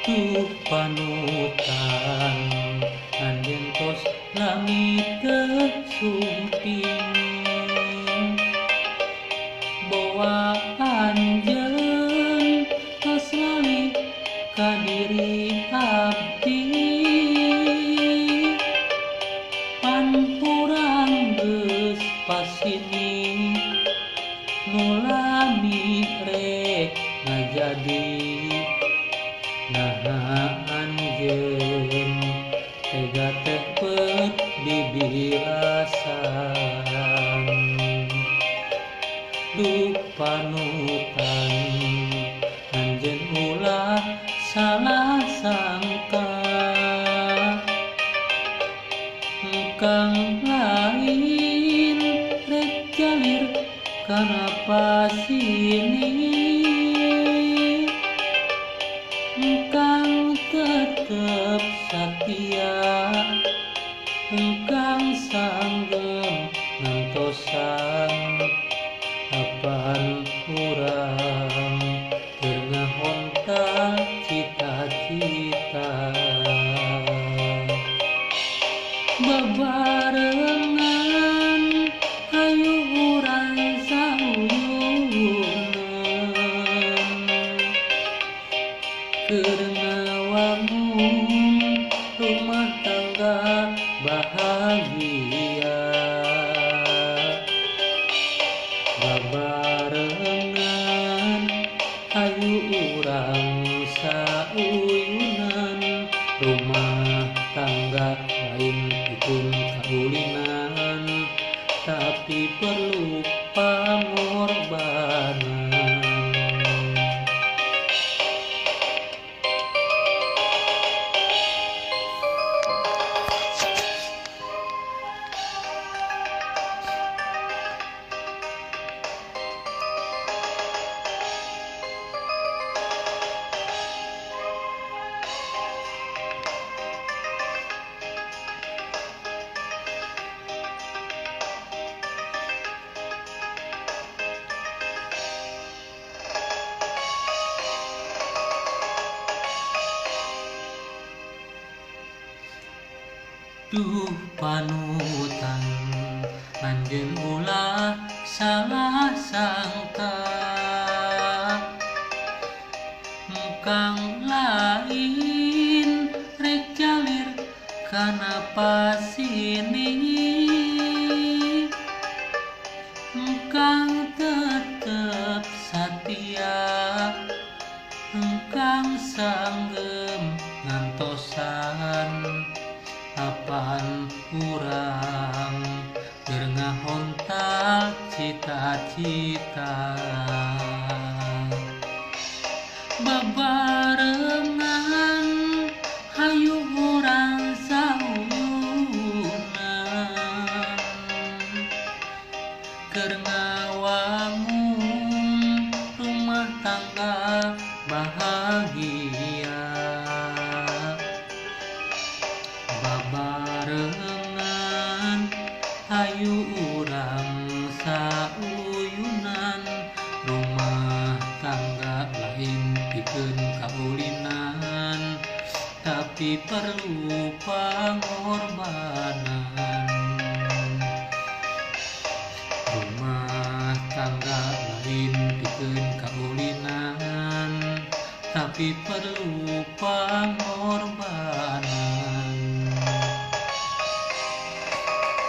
Duh panutan anjentos langit kesumping bawa anjeun tos lali ka diri abdi pan urang geus pasini nulami rek ngajadi nah anjeun tega teh peut bibirasan duh panutan anjeun ulah salah sangka engkang lain rek jalir kana pasini engkang tetep satia engkang sanggem ngantosan apan urang keur ngahontal cita-cita babarengan hayu urang sauyunan keur ngawangun rumah tangga bahagia babarengan hayu urang sauyunan rumah tangga lain pikeun kaulinan tapi perlu pangorbanan. Duh panutan anjeun ulah salah sangka engkang lain rek jalir kana pasini engkang tetep satia engkang sanggem ngantosan apan urang keur ngahontal cita-cita babarengan hayu urang sauyunan keur ngawangun rumah tangga bahagia babarengan hayu urang sauyunan rumah tangga lain pikeun kaulinan tapi perlu pangorbanan rumah tangga lain pikeun kaulinan tapi perlu pangorbanan